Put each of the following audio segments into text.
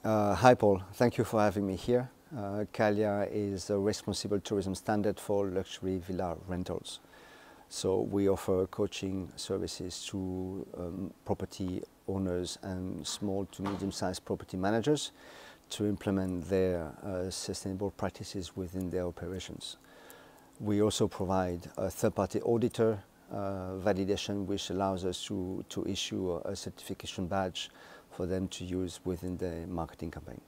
Hi Paul, thank you for having me here. QALIA is a responsible tourism standard for luxury villa rentals. So we offer coaching services to property owners and small to medium-sized property managers to implement their sustainable practices within their operations. We also provide a third-party auditor validation, which allows us to issue a certification badge for them to use within the marketing campaign.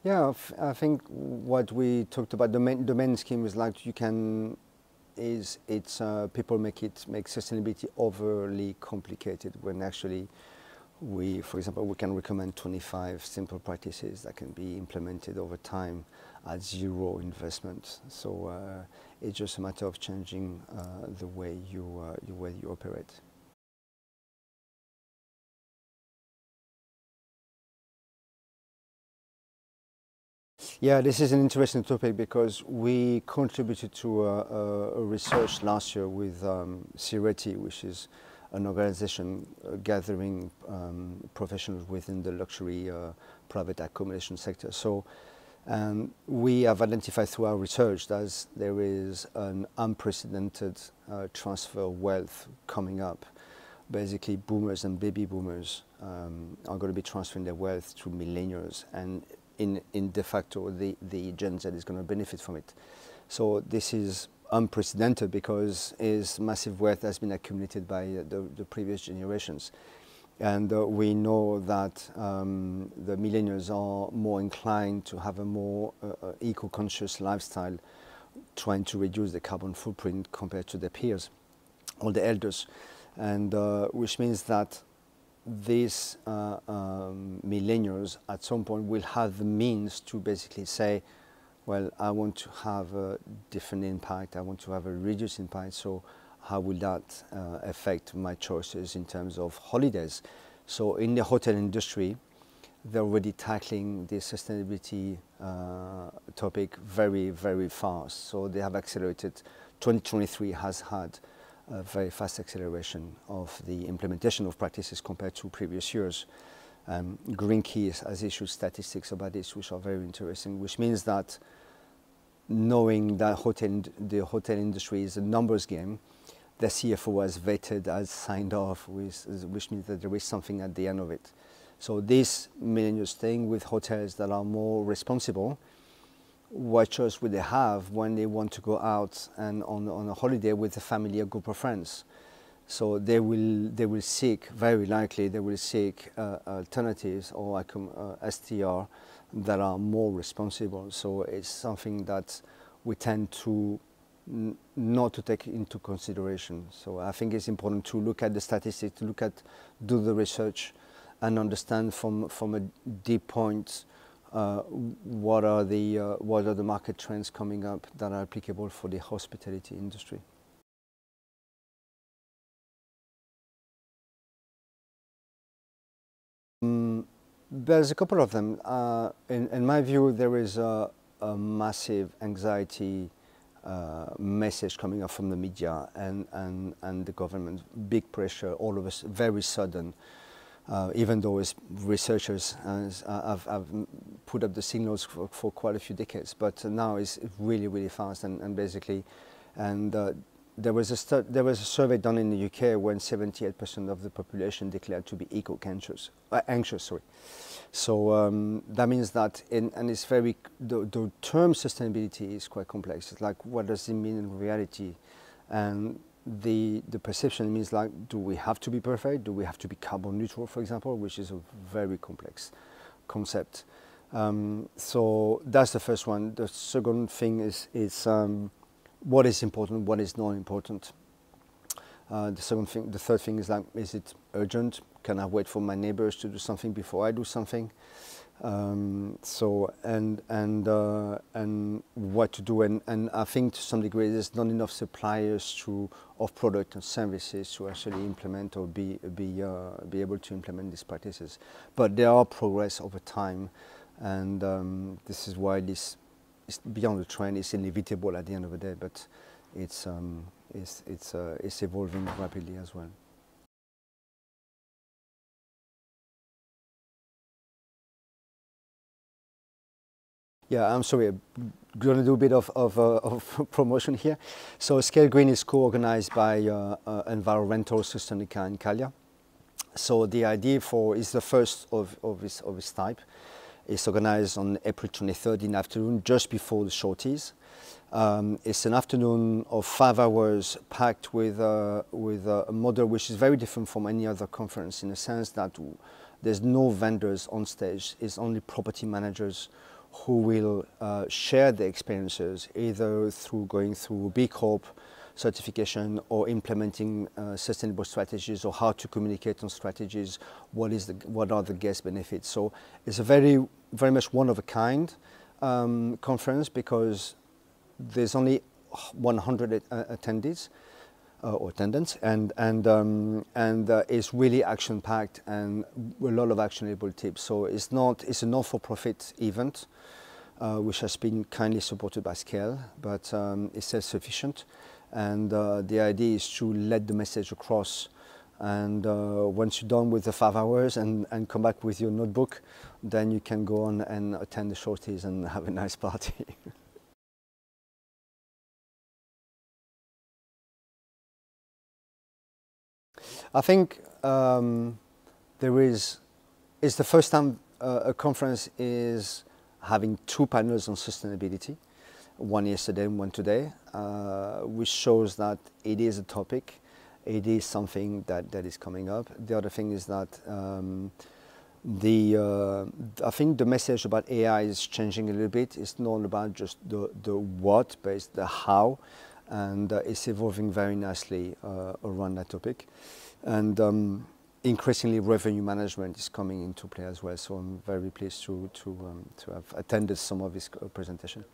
Yeah, I think what we talked about, the main scheme is like people make sustainability overly complicated when actually for example, we can recommend 25 simple practices that can be implemented over time at zero investment. So it's just a matter of changing the way you operate. Yeah, this is an interesting topic because we contributed to a research last year with STRz, which is an organization gathering professionals within the luxury private accommodation sector. So we have identified through our research that there is an unprecedented transfer of wealth coming up. Basically, boomers and baby boomers are going to be transferring their wealth to millennials, and in de facto, the Gen Z is going to benefit from it. So this is unprecedented because massive wealth has been accumulated by the previous generations. And we know that the millennials are more inclined to have a more eco-conscious lifestyle, trying to reduce the carbon footprint compared to their peers or the elders. And which means that these millennials at some point will have the means to basically say, well, I want to have a different impact, I want to have a reduced impact, so how will that affect my choices in terms of holidays? So in the hotel industry, they're already tackling the sustainability topic very, very fast. So they have accelerated. 2023 has had a very fast acceleration of the implementation of practices compared to previous years. Green Keys has issued statistics about this, which are very interesting, which means that knowing that the hotel industry is a numbers game, the CFO has vetted, has signed off, which means that there is something at the end of it. So this millennials staying with hotels that are more responsible, what choice would they have when they want to go out and on a holiday with a family or group of friends? So they will seek, very likely, they will seek alternatives or STR that are more responsible. So it's something that we tend to not to take into consideration. So I think it's important to look at the statistics, to do the research and understand from a deep point what are the market trends coming up that are applicable for the hospitality industry. There's a couple of them. In my view, there is a massive anxiety message coming up from the media and the government. Big pressure, all of us, very sudden. Even though researchers have put up the signals for quite a few decades, but now it's really, really fast and basically, there was a survey done in the UK when 78% of the population declared to be anxious. Sorry. So that means that, and it's very, the term sustainability is quite complex. It's like, what does it mean in reality? And the perception means like, do we have to be perfect? Do we have to be carbon neutral, for example, which is a very complex concept. So that's the first one. The second thing is what is important, what is not important. The third thing is like, is it urgent? Can I wait for my neighbors to do something before I do something? So what to do, and I think to some degree there's not enough suppliers of product and services to actually implement or be able to implement these practices. But there are progress over time, and this is why this is beyond the trend. It's inevitable at the end of the day, but it's it's evolving rapidly as well. Yeah, I'm sorry, I'm going to do a bit of promotion here. So Scale Green is co-organized by Environmental Sustainability and QALIA. So the idea is the first of its type. It's organized on April 23rd in the afternoon, just before the Shortyz. It's an afternoon of 5 hours packed with a model which is very different from any other conference in the sense that there's no vendors on stage. It's only property managers who will share their experiences, either through going through B Corp certification or implementing sustainable strategies, or how to communicate on strategies, what are the guest benefits. So it's a very much one of a kind conference, because there's only 100 attendees or attendants, and it's really action packed and a lot of actionable tips. So it's a not-for-profit event, which has been kindly supported by Scale, but it's self-sufficient. And the idea is to let the message across. And once you're done with the 5 hours and come back with your notebook, then you can go on and attend the Shortyz and have a nice party. I think it's the first time a conference is having 2 panels on sustainability, one yesterday and one today, which shows that it is a topic, it is something that is coming up. The other thing is that I think the message about AI is changing a little bit. It's not about just the what, but it's the how, and it's evolving very nicely around that topic. And increasingly revenue management is coming into play as well. So I'm very pleased to have attended some of this presentation.